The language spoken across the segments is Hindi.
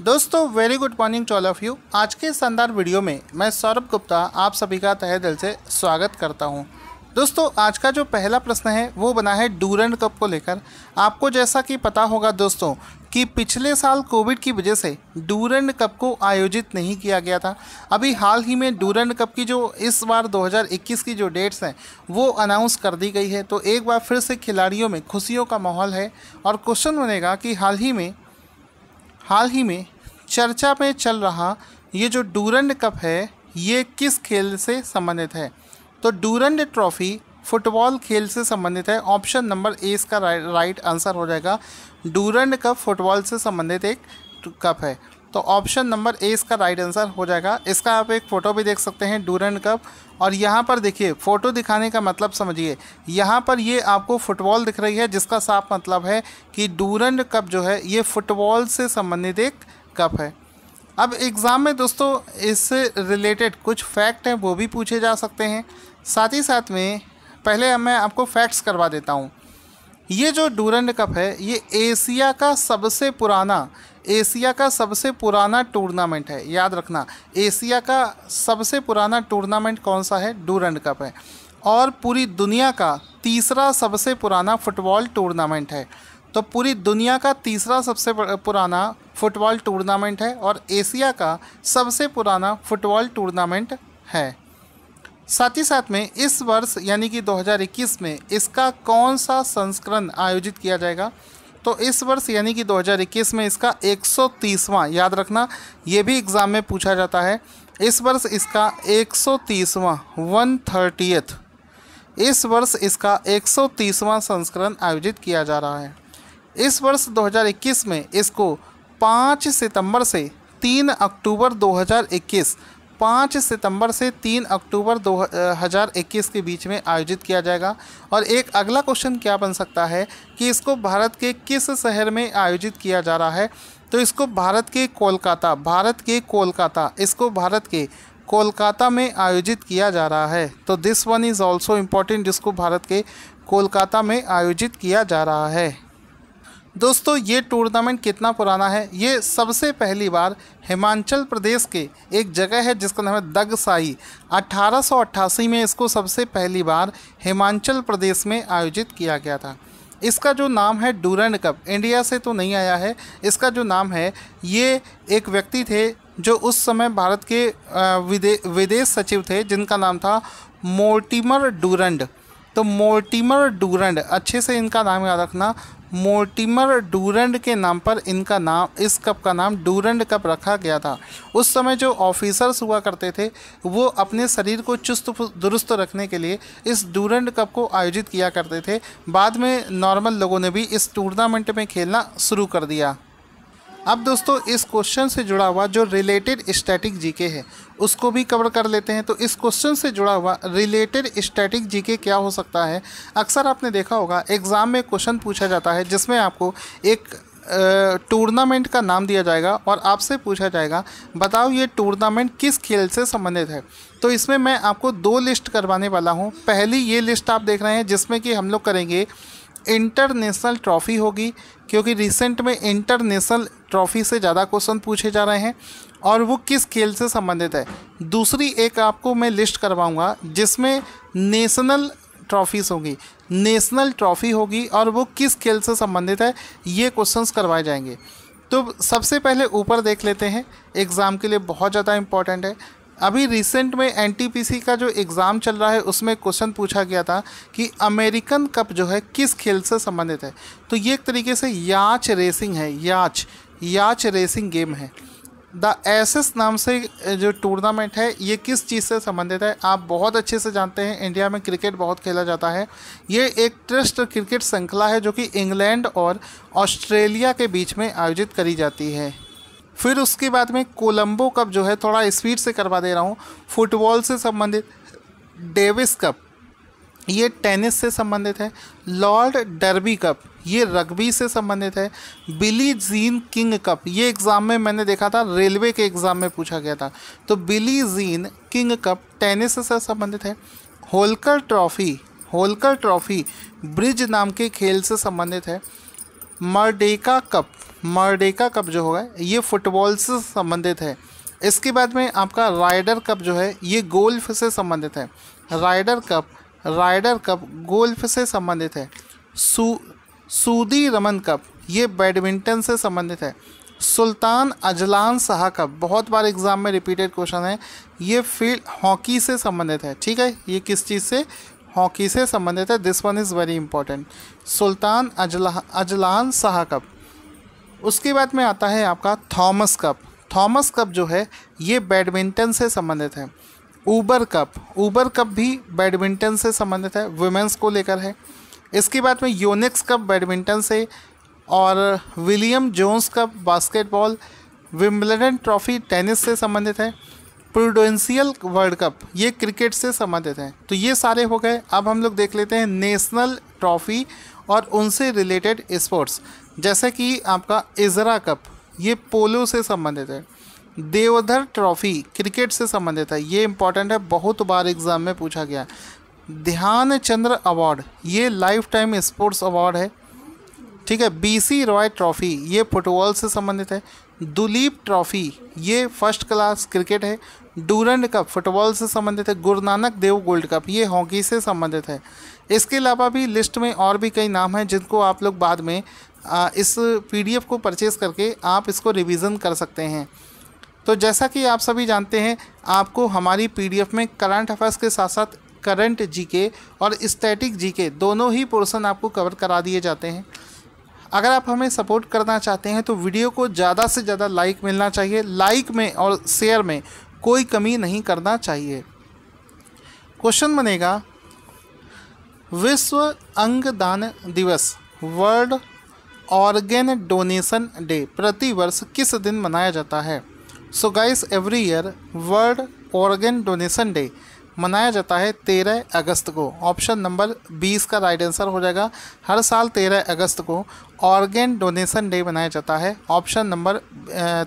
दोस्तों very good morning to all of you. आज के शानदार वीडियो में मैं सौरभ गुप्ता आप सभी का तहे दिल से स्वागत करता हूं। दोस्तों आज का जो पहला प्रश्न है वो बना है डूरंड कप को लेकर। आपको जैसा कि पता होगा दोस्तों कि पिछले साल कोविड की वजह से डूरंड कप को आयोजित नहीं किया गया था। अभी हाल ही में डूरंड कप की जो इस बार 2021 की जो डेट्स हैं वो अनाउंस कर दी गई है। तो एक बार फिर से खिलाड़ियों में खुशियों का माहौल है और क्वेश्चन बनेगा कि हाल ही में चर्चा में चल रहा ये जो डूरंड कप है ये किस खेल से संबंधित है। तो डूरंड ट्रॉफी फुटबॉल खेल से संबंधित है। ऑप्शन नंबर ए इसका राइट आंसर हो जाएगा। डूरंड कप फुटबॉल से संबंधित एक कप है, तो ऑप्शन नंबर ए इसका राइट आंसर हो जाएगा। इसका आप एक फ़ोटो भी देख सकते हैं डूरंड कप, और यहाँ पर देखिए फ़ोटो दिखाने का मतलब समझिए, यहाँ पर ये आपको फुटबॉल दिख रही है जिसका साफ मतलब है कि डूरंड कप जो है ये फुटबॉल से संबंधित एक कप है। अब एग्ज़ाम में दोस्तों इससे रिलेटेड कुछ फैक्ट हैं वो भी पूछे जा सकते हैं। साथ ही साथ में पहले मैं आपको फैक्ट्स करवा देता हूँ। ये जो डूरंड कप है ये एशिया का सबसे पुराना टूर्नामेंट है। याद रखना, एशिया का सबसे पुराना टूर्नामेंट कौन सा है? डूरंड कप है। और पूरी दुनिया का तीसरा सबसे पुराना फुटबॉल टूर्नामेंट है। तो पूरी दुनिया का तीसरा सबसे पुराना फुटबॉल टूर्नामेंट है और एशिया का सबसे पुराना फुटबॉल टूर्नामेंट है। साथ ही साथ में इस वर्ष यानी कि 2021 में इसका कौन सा संस्करण आयोजित किया जाएगा? तो इस वर्ष यानी कि 2021 में इसका 130वां, याद रखना ये भी एग्ज़ाम में पूछा जाता है, इस वर्ष इसका 130वां 130th इस वर्ष इसका 130वां संस्करण आयोजित किया जा रहा है। इस वर्ष 2021 में इसको 5 सितंबर से 3 अक्टूबर 2021 5 सितंबर से 3 अक्टूबर 2021 के बीच में आयोजित किया जाएगा। और एक अगला क्वेश्चन क्या बन सकता है कि इसको भारत के किस शहर में आयोजित किया जा रहा है? तो इसको भारत के कोलकाता में आयोजित किया जा रहा है। तो this one is also important, जिसको भारत के कोलकाता में आयोजित किया जा रहा है। दोस्तों ये टूर्नामेंट कितना पुराना है? ये सबसे पहली बार हिमाचल प्रदेश के एक जगह है जिसका नाम है दगसाई। 1888 में इसको सबसे पहली बार हिमाचल प्रदेश में आयोजित किया गया था। इसका जो नाम है डूरंड कप, इंडिया से तो नहीं आया है। इसका जो नाम है ये एक व्यक्ति थे जो उस समय भारत के विदेश सचिव थे जिनका नाम था मोर्टिमर डूरंड। तो मोर्टिमर डूरंड, अच्छे से इनका नाम याद रखना, मोर्टिमर डूरंड के नाम पर इस कप का नाम डूरंड कप रखा गया था। उस समय जो ऑफिसर्स हुआ करते थे वो अपने शरीर को चुस्त दुरुस्त रखने के लिए इस डूरंड कप को आयोजित किया करते थे। बाद में नॉर्मल लोगों ने भी इस टूर्नामेंट में खेलना शुरू कर दिया। अब दोस्तों इस क्वेश्चन से जुड़ा हुआ जो रिलेटेड स्टैटिक जीके है उसको भी कवर कर लेते हैं। तो इस क्वेश्चन से जुड़ा हुआ रिलेटेड स्टैटिक जीके क्या हो सकता है? अक्सर आपने देखा होगा एग्ज़ाम में क्वेश्चन पूछा जाता है जिसमें आपको एक टूर्नामेंट का नाम दिया जाएगा और आपसे पूछा जाएगा बताओ ये टूर्नामेंट किस खेल से संबंधित है। तो इसमें मैं आपको 2 लिस्ट करवाने वाला हूँ। पहली ये लिस्ट आप देख रहे हैं जिसमें कि हम लोग करेंगे इंटरनेशनल ट्रॉफ़ी होगी, क्योंकि रिसेंट में इंटरनेशनल ट्रॉफ़ी से ज़्यादा क्वेश्चन पूछे जा रहे हैं और वो किस खेल से संबंधित है। दूसरी एक आपको मैं लिस्ट करवाऊंगा जिसमें नेशनल ट्रॉफ़ीज़ होगी, नेशनल ट्रॉफ़ी होगी और वो किस खेल से संबंधित है, ये क्वेश्चंस करवाए जाएंगे। तो सबसे पहले ऊपर देख लेते हैं, एग्ज़ाम के लिए बहुत ज़्यादा इम्पॉर्टेंट है। अभी रिसेंट में एनटीपीसी का जो एग्ज़ाम चल रहा है उसमें क्वेश्चन पूछा गया था कि अमेरिकन कप जो है किस खेल से संबंधित है। तो ये एक तरीके से याच रेसिंग है, याच रेसिंग गेम है। द एसेस नाम से जो टूर्नामेंट है ये किस चीज़ से संबंधित है? आप बहुत अच्छे से जानते हैं इंडिया में क्रिकेट बहुत खेला जाता है। ये एक टेस्ट क्रिकेट श्रृंखला है जो कि इंग्लैंड और ऑस्ट्रेलिया के बीच में आयोजित करी जाती है। फिर उसके बाद में कोलंबो कप जो है, थोड़ा स्पीड से करवा दे रहा हूँ, फुटबॉल से संबंधित। डेविस कप ये टेनिस से संबंधित है। लॉर्ड डर्बी कप ये रग्बी से संबंधित है। बिली जीन किंग कप ये एग्ज़ाम में मैंने देखा था, रेलवे के एग्ज़ाम में पूछा गया था। तो Billie Jean King cup tennis से संबंधित है। होलकर ट्रॉफ़ी ब्रिज नाम के खेल से संबंधित है। मर्डेका कप, मर्डेका कप जो होगा ये फुटबॉल से संबंधित है। इसके बाद में आपका राइडर कप जो है ये गोल्फ से संबंधित है। राइडर कप गोल्फ से संबंधित है। सूदी रमन कप ये बैडमिंटन से संबंधित है। सुल्तान अजलान शाह कप, बहुत बार एग्जाम में रिपीटेड क्वेश्चन है, ये फील्ड हॉकी से संबंधित है। ठीक है, ये किस चीज़ से? हॉकी से संबंधित है। This one is very important, Sultan Azlan Shah cup. उसके बाद में आता है आपका थॉमस कप। थॉमस कप जो है ये बैडमिंटन से संबंधित है। ऊबर कप भी बैडमिंटन से संबंधित है, वुमेंस को लेकर है। इसके बाद में योनिक्स कप बैडमिंटन से, और William Jones cup basketball, Wimbledon trophy tennis से संबंधित है। प्रूडेंशियल वर्ल्ड कप ये क्रिकेट से संबंधित है। तो ये सारे हो गए। अब हम लोग देख लेते हैं नेशनल ट्रॉफी और उनसे रिलेटेड स्पोर्ट्स, जैसे कि आपका इजरा कप ये पोलो से संबंधित है। देवधर ट्रॉफी क्रिकेट से संबंधित है, ये इंपॉर्टेंट है, बहुत बार एग्जाम में पूछा गया। ध्यानचंद्र अवार्ड ये लाइफ टाइम स्पोर्ट्स अवार्ड है। ठीक है, बीसी रॉय ट्रॉफी ये फुटबॉल से संबंधित है। दुलीप ट्रॉफी ये फर्स्ट क्लास क्रिकेट है। डूरंड कप फुटबॉल से संबंधित है। गुरु नानक देव गोल्ड कप ये हॉकी से संबंधित है। इसके अलावा भी लिस्ट में और भी कई नाम हैं जिनको आप लोग बाद में इस पीडीएफ को परचेज़ करके आप इसको रिवीजन कर सकते हैं। तो जैसा कि आप सभी जानते हैं, आपको हमारी पीडीएफ में करंट अफेयर्स के साथ साथ करंट जीके और स्टैटिक जीके दोनों ही पोर्शन आपको कवर करा दिए जाते हैं। अगर आप हमें सपोर्ट करना चाहते हैं तो वीडियो को ज़्यादा से ज़्यादा लाइक मिलना चाहिए। लाइक में और शेयर में कोई कमी नहीं करना चाहिए। क्वेश्चन बनेगा, विश्व अंगदान दिवस वर्ल्ड ऑर्गेन डोनेशन डे प्रतिवर्ष किस दिन मनाया जाता है? So guys, every year world organ donation day मनाया जाता है 13 अगस्त को। ऑप्शन नंबर 20 का राइट आंसर हो जाएगा। हर साल 13 अगस्त को ऑर्गेन डोनेशन डे मनाया जाता है। ऑप्शन नंबर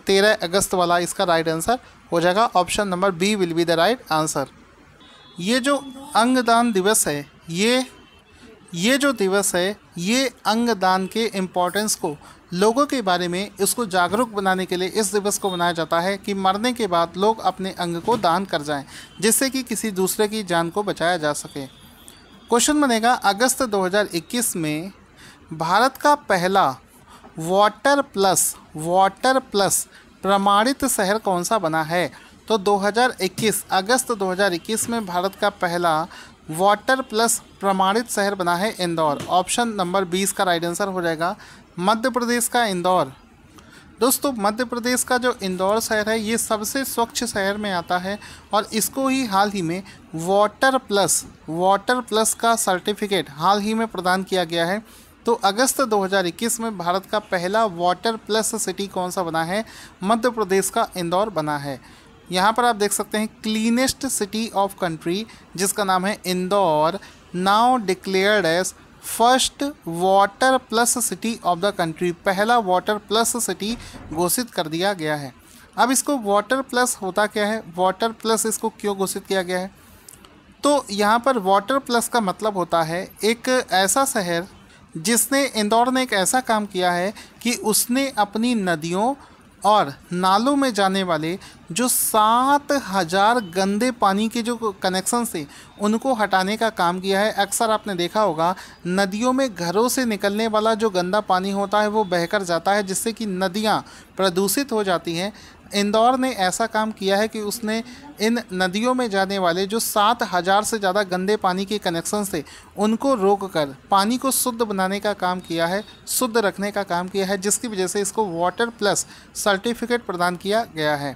13 अगस्त वाला इसका राइट आंसर हो जाएगा। Option number B will be the right answer. ये जो अंगदान दिवस है ये जो दिवस है ये अंगदान के इम्पोर्टेंस को लोगों के बारे में इसको जागरूक बनाने के लिए इस दिवस को मनाया जाता है कि मरने के बाद लोग अपने अंग को दान कर जाएं, जिससे कि किसी दूसरे की जान को बचाया जा सके। क्वेश्चन बनेगा, अगस्त 2021 में भारत का पहला वाटर प्लस प्रमाणित शहर कौन सा बना है? तो 2021 अगस्त 2021 में भारत का पहला वाटर प्लस प्रमाणित शहर बना है इंदौर। ऑप्शन नंबर 20 का राइट आंसर हो जाएगा। मध्य प्रदेश का इंदौर। दोस्तों, मध्य प्रदेश का जो इंदौर शहर है ये सबसे स्वच्छ शहर में आता है और इसको ही हाल ही में वाटर प्लस का सर्टिफिकेट हाल ही में प्रदान किया गया है। तो अगस्त 2021 में भारत का पहला वाटर प्लस सिटी कौन सा बना है? मध्य प्रदेश का इंदौर बना है। यहाँ पर आप देख सकते हैं क्लीनेस्ट सिटी ऑफ कंट्री जिसका नाम है Indore, now declared as first water plus city of the country. पहला वाटर प्लस सिटी घोषित कर दिया गया है। अब इसको वाटर प्लस होता क्या है, वाटर प्लस इसको क्यों घोषित किया गया है? तो यहाँ पर वाटर प्लस का मतलब होता है एक ऐसा शहर जिसने, इंदौर ने एक ऐसा काम किया है कि उसने अपनी नदियों और नालों में जाने वाले जो 7000 गंदे पानी के जो कनेक्शन थे उनको हटाने का काम किया है। अक्सर आपने देखा होगा नदियों में घरों से निकलने वाला जो गंदा पानी होता है वो बहकर जाता है, जिससे कि नदियाँ प्रदूषित हो जाती हैं। इंदौर ने ऐसा काम किया है कि उसने इन नदियों में जाने वाले जो 7000 से ज़्यादा गंदे पानी के कनेक्शन थे उनको रोककर पानी को शुद्ध बनाने का काम किया है, शुद्ध रखने का काम किया है, जिसकी वजह से इसको वाटर प्लस सर्टिफिकेट प्रदान किया गया है।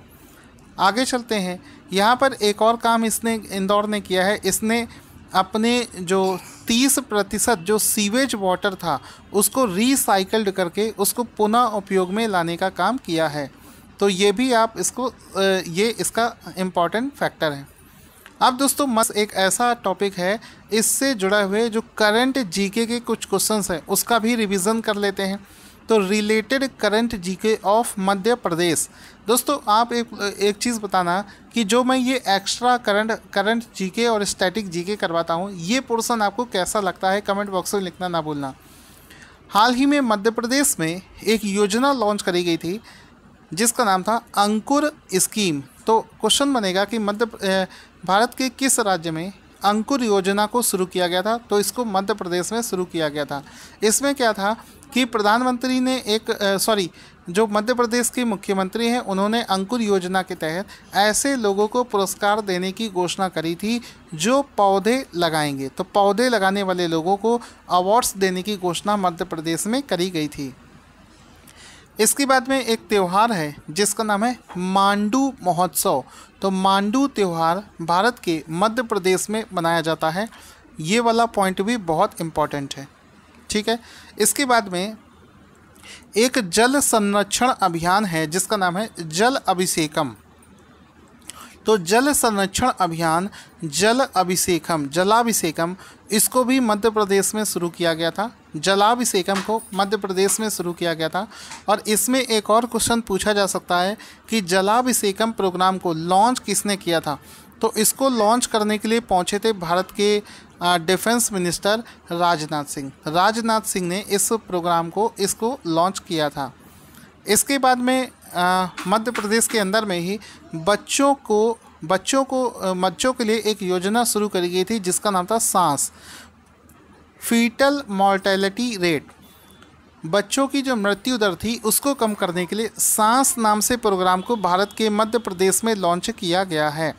आगे चलते हैं। यहाँ पर एक और काम इंदौर ने किया है। इसने अपने जो 30% जो सीवेज वाटर था उसको रिसाइकल्ड करके उसको पुनः उपयोग में लाने का काम किया है। तो ये भी आप इसको ये इसका इम्पॉर्टेंट फैक्टर है। अब दोस्तों मस्त एक ऐसा टॉपिक है, इससे जुड़ा हुए जो करंट जीके के कुछ क्वेश्चंस हैं उसका भी रिवीजन कर लेते हैं। तो related current GK of Madhya Pradesh. दोस्तों आप एक चीज़ बताना कि जो मैं ये एक्स्ट्रा करंट जीके और स्टैटिक जीके करवाता हूँ ये पोर्शन आपको कैसा लगता है, कमेंट बॉक्स में लिखना ना भूलना। हाल ही में मध्य प्रदेश में एक योजना लॉन्च करी गई थी जिसका नाम था अंकुर स्कीम। तो क्वेश्चन बनेगा कि भारत के किस राज्य में अंकुर योजना को शुरू किया गया था? तो इसको मध्य प्रदेश में शुरू किया गया था। इसमें क्या था कि प्रधानमंत्री ने जो मध्य प्रदेश के मुख्यमंत्री हैं उन्होंने अंकुर योजना के तहत ऐसे लोगों को पुरस्कार देने की घोषणा करी थी जो पौधे लगाएंगे। तो पौधे लगाने वाले लोगों को अवार्ड्स देने की घोषणा मध्य प्रदेश में करी गई थी। इसके बाद में एक त्यौहार है जिसका नाम है मांडू महोत्सव। तो मांडू त्यौहार भारत के मध्य प्रदेश में मनाया जाता है। ये वाला पॉइंट भी बहुत इम्पॉर्टेंट है, ठीक है। इसके बाद में एक जल संरक्षण अभियान है जिसका नाम है जल अभिषेकम। तो जल संरक्षण अभियान जलाभिषेकम इसको भी मध्य प्रदेश में शुरू किया गया था। जलाभिषेकम को मध्य प्रदेश में शुरू किया गया था। और इसमें एक और क्वेश्चन पूछा जा सकता है कि जलाभिषेकम प्रोग्राम को लॉन्च किसने किया था? तो इसको लॉन्च करने के लिए पहुंचे थे भारत के डिफेंस मिनिस्टर राजनाथ सिंह ने इस प्रोग्राम को लॉन्च किया था। इसके बाद में मध्य प्रदेश के अंदर में ही बच्चों के लिए एक योजना शुरू करी गई थी जिसका नाम था सांस, फीटल मॉर्टेलिटी रेट। बच्चों की जो मृत्यु दर थी उसको कम करने के लिए सांस नाम से प्रोग्राम को भारत के मध्य प्रदेश में लॉन्च किया गया है।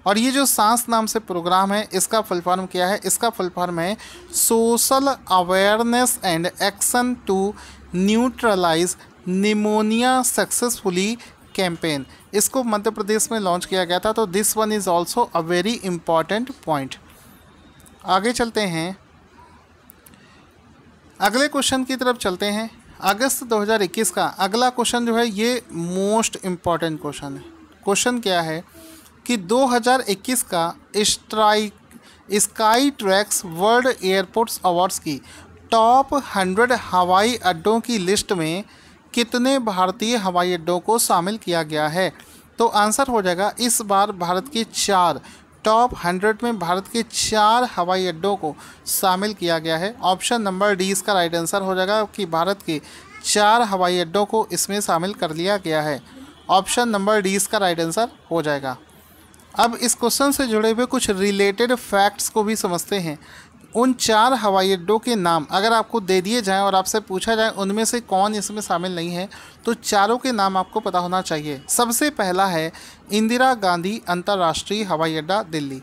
और ये जो सांस नाम से प्रोग्राम है इसका फुल फॉर्म क्या है? इसका फुल फॉर्म है social awareness and action to neutralise pneumonia successfully campaign. इसको मध्य प्रदेश में लॉन्च किया गया था। तो this one is also a very important point. आगे चलते हैं, अगले क्वेश्चन की तरफ चलते हैं। अगस्त 2021 का अगला क्वेश्चन जो है ये मोस्ट इम्पॉर्टेंट क्वेश्चन है। क्वेश्चन क्या है कि 2021 का sky tracks world airports awards की टॉप 100 हवाई अड्डों की लिस्ट में कितने भारतीय हवाई अड्डों को शामिल किया गया है? तो आंसर हो जाएगा इस बार भारत के टॉप 100 में भारत के 4 हवाई अड्डों को शामिल किया गया है। ऑप्शन नंबर डी इसका राइट आंसर हो जाएगा कि भारत के 4 हवाई अड्डों को इसमें शामिल कर लिया गया है। ऑप्शन नंबर डी इसका राइट आंसर हो जाएगा। अब इस क्वेश्चन से जुड़े हुए कुछ रिलेटेड फैक्ट्स को भी समझते हैं। उन 4 हवाई अड्डों के नाम अगर आपको दे दिए जाएं और आपसे पूछा जाए उनमें से कौन इसमें शामिल नहीं है तो चारों के नाम आपको पता होना चाहिए। सबसे पहला है इंदिरा गांधी अंतर्राष्ट्रीय हवाई अड्डा दिल्ली,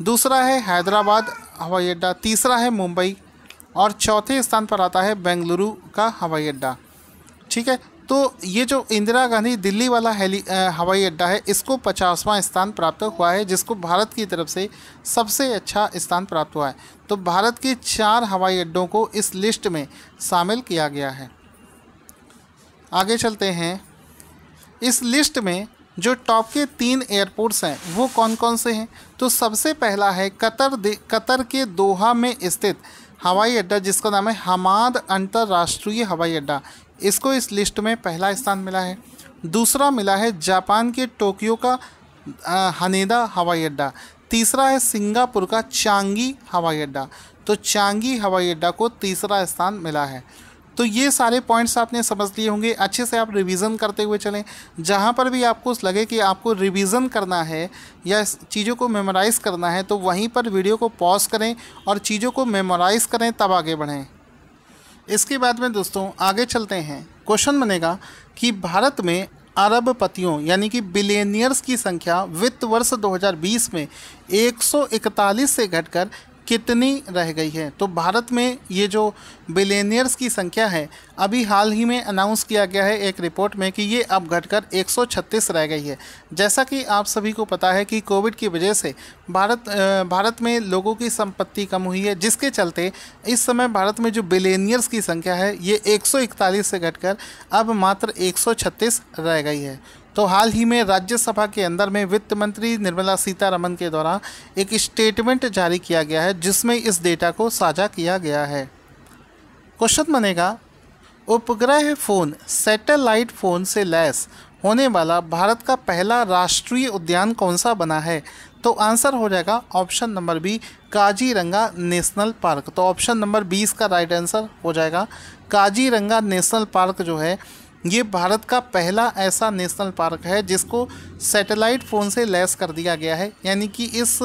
दूसरा है हैदराबाद हवाई अड्डा, तीसरा है मुंबई और चौथे स्थान पर आता है बेंगलुरु का हवाई अड्डा, ठीक है। तो ये जो इंदिरा गांधी दिल्ली वाला हवाई अड्डा है इसको 50वां स्थान प्राप्त हुआ है, जिसको भारत की तरफ से सबसे अच्छा स्थान प्राप्त हुआ है। तो भारत के 4 हवाई अड्डों को इस लिस्ट में शामिल किया गया है। आगे चलते हैं, इस लिस्ट में जो टॉप के 3 एयरपोर्ट्स हैं वो कौन कौन से हैं? तो सबसे पहला है कतर के दोहा में स्थित हवाई अड्डा जिसका नाम है हमाद अंतर्राष्ट्रीय हवाई अड्डा, इसको इस लिस्ट में पहला स्थान मिला है। दूसरा मिला है जापान के टोक्यो का हनेदा हवाई अड्डा, तीसरा है सिंगापुर का चांगी हवाई अड्डा, तो चांगी हवाई अड्डा को तीसरा स्थान मिला है। तो ये सारे पॉइंट्स आपने समझ लिए होंगे। अच्छे से आप रिवीजन करते हुए चलें। जहाँ पर भी आपको लगे कि आपको रिवीजन करना है या चीज़ों को मेमोराइज़ करना है तो वहीं पर वीडियो को पॉज करें और चीज़ों को मेमोराइज़ करें, तब आगे बढ़ें। इसके बाद में दोस्तों आगे चलते हैं। क्वेश्चन बनेगा कि भारत में अरबपतियों यानी कि बिलियनियर्स की संख्या वित्त वर्ष 2020 में 141 से घटकर कितनी रह गई है? तो भारत में ये जो बिलियनियर्स की संख्या है अभी हाल ही में अनाउंस किया गया है एक रिपोर्ट में कि ये अब घटकर 136 रह गई है। जैसा कि आप सभी को पता है कि कोविड की वजह से भारत में लोगों की संपत्ति कम हुई है, जिसके चलते इस समय भारत में जो बिलियनियर्स की संख्या है ये 141 से घटकर अब मात्र 136 रह गई है। तो हाल ही में राज्यसभा के अंदर में वित्त मंत्री निर्मला सीतारमण के द्वारा एक स्टेटमेंट जारी किया गया है जिसमें इस डेटा को साझा किया गया है। क्वेश्चन बनेगा, उपग्रह फ़ोन सैटेलाइट फ़ोन से लैस होने वाला भारत का पहला राष्ट्रीय उद्यान कौन सा बना है? तो आंसर हो जाएगा option number B, Kaziranga national park. तो ऑप्शन नंबर 20 का राइट आंसर हो जाएगा काजीरंगा नेशनल पार्क जो है ये भारत का पहला ऐसा नेशनल पार्क है जिसको सैटेलाइट फ़ोन से लैस कर दिया गया है। यानी कि इस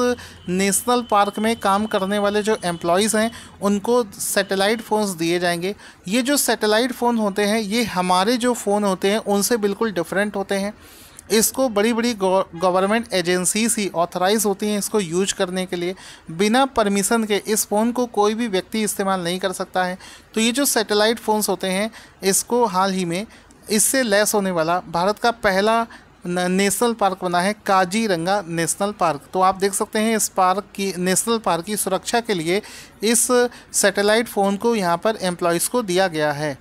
नेशनल पार्क में काम करने वाले जो एम्प्लॉयज़ हैं उनको सैटेलाइट फ़ोन्स दिए जाएंगे। ये जो सैटेलाइट फ़ोन होते हैं ये हमारे जो फ़ोन होते हैं उनसे बिल्कुल डिफरेंट होते हैं। इसको बड़ी बड़ी गवर्नमेंट एजेंसीज ही ऑथराइज़ होती हैं इसको यूज करने के लिए। बिना परमिशन के इस फ़ोन को कोई भी व्यक्ति इस्तेमाल नहीं कर सकता है। तो ये जो सैटेलाइट फ़ोन्स होते हैं इसको हाल ही में इससे लैस होने वाला भारत का पहला नेशनल पार्क बना है काजीरंगा नेशनल पार्क। तो आप देख सकते हैं इस पार्क की नेशनल पार्क की सुरक्षा के लिए इस सैटेलाइट फ़ोन को यहाँ पर एम्प्लॉयज़ को दिया गया है।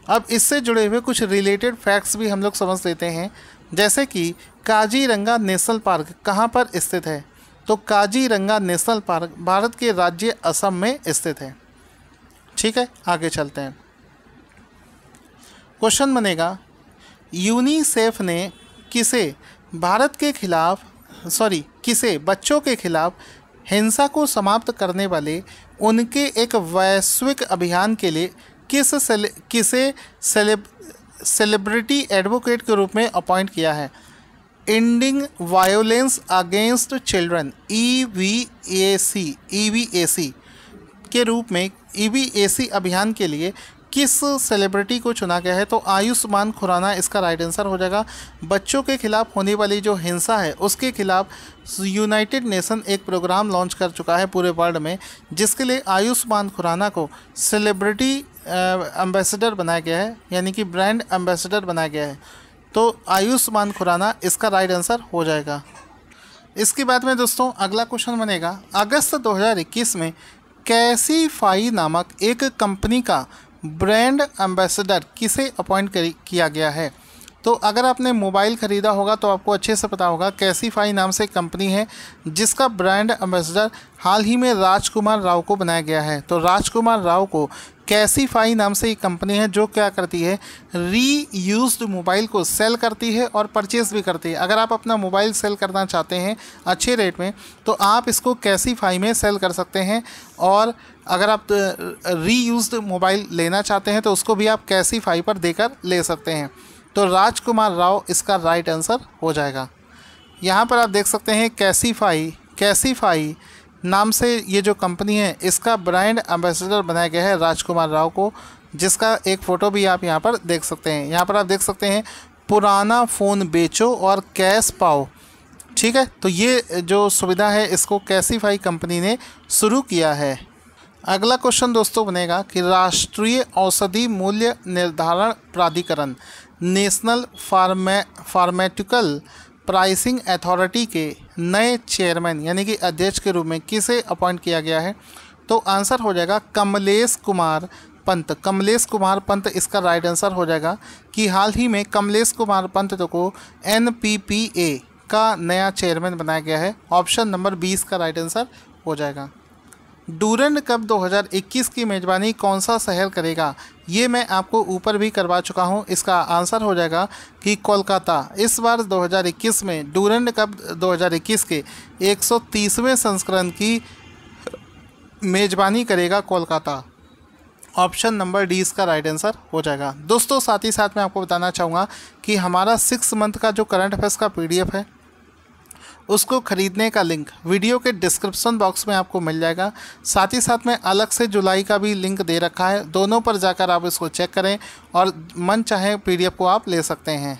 अब इससे जुड़े हुए कुछ रिलेटेड फैक्ट्स भी हम लोग समझ लेते हैं, जैसे कि काजीरंगा नेशनल पार्क कहाँ पर स्थित है। तो काजीरंगा नेशनल पार्क भारत के राज्य असम में स्थित है। ठीक है, आगे चलते हैं। क्वेश्चन बनेगा यूनिसेफ ने किसे बच्चों के खिलाफ हिंसा को समाप्त करने वाले उनके एक वैश्विक अभियान के लिए किसे सेलिब्रिटी एडवोकेट के रूप में अपॉइंट किया है। Ending violence against children EVAC के रूप में EVAC अभियान के लिए किस सेलिब्रिटी को चुना गया है। तो आयुष्मान खुराना इसका राइट आंसर हो जाएगा। बच्चों के खिलाफ होने वाली जो हिंसा है उसके खिलाफ यूनाइटेड नेशन एक प्रोग्राम लॉन्च कर चुका है पूरे वर्ल्ड में, जिसके लिए आयुष्मान खुराना को सेलिब्रिटी एम्बेसडर बनाया गया है, यानी कि ब्रांड एम्बेसडर बनाया गया है। तो आयुष्मान खुराना इसका राइट आंसर हो जाएगा। इसके बाद में दोस्तों अगला क्वेश्चन बनेगा अगस्त 2021 में कैसीफाई नामक एक कंपनी का ब्रांड एम्बेसडर किसे अपॉइंट किया गया है। तो अगर आपने मोबाइल ख़रीदा होगा तो आपको अच्छे से पता होगा कैसीफाई नाम से कंपनी है जिसका ब्रांड एम्बेसडर हाल ही में राजकुमार राव को बनाया गया है। तो राजकुमार राव को कैसीफाई नाम से एक कंपनी है जो क्या करती है, रीयूज्ड मोबाइल को सेल करती है और परचेज़ भी करती है। अगर आप अपना मोबाइल सेल करना चाहते हैं अच्छे रेट में तो आप इसको कैसीफाई में सेल कर सकते हैं, और अगर आप रीयूज्ड मोबाइल लेना चाहते हैं तो उसको भी आप कैसीफाई पर देकर ले सकते हैं। तो राजकुमार राव इसका राइट आंसर हो जाएगा। यहाँ पर आप देख सकते हैं कैसीफाई नाम से ये जो कंपनी है इसका ब्रांड एम्बेसडर बनाया गया है राजकुमार राव को, जिसका एक फ़ोटो भी आप यहाँ पर देख सकते हैं। यहाँ पर आप देख सकते हैं पुराना फ़ोन बेचो और कैश पाओ। ठीक है, तो ये जो सुविधा है इसको कैसीफाई कंपनी ने शुरू किया है। अगला क्वेश्चन दोस्तों बनेगा कि राष्ट्रीय औषधि मूल्य निर्धारण प्राधिकरण नेशनल फार्मास्यूटिकल प्राइसिंग अथॉरिटी के नए चेयरमैन यानी कि अध्यक्ष के रूप में किसे अपॉइंट किया गया है। तो आंसर हो जाएगा कमलेश कुमार पंत इसका राइट आंसर हो जाएगा कि हाल ही में कमलेश कुमार पंत को NPPA का नया चेयरमैन बनाया गया है। ऑप्शन नंबर 20 का राइट आंसर हो जाएगा। डूरंड कप 2021 की मेज़बानी कौन सा शहर करेगा, ये मैं आपको ऊपर भी करवा चुका हूँ। इसका आंसर हो जाएगा कि कोलकाता। इस बार 2021 में डूरंड कप 2021 के 130वें संस्करण की मेज़बानी करेगा कोलकाता। ऑप्शन नंबर डी इसका राइट आंसर हो जाएगा। दोस्तों साथ ही साथ मैं आपको बताना चाहूँगा कि हमारा 6 मंथ का जो करंट अफेयर्स का PDF है उसको ख़रीदने का लिंक वीडियो के डिस्क्रिप्शन बॉक्स में आपको मिल जाएगा। साथ ही साथ में अलग से जुलाई का भी लिंक दे रखा है, दोनों पर जाकर आप इसको चेक करें और मन चाहे PDF को आप ले सकते हैं।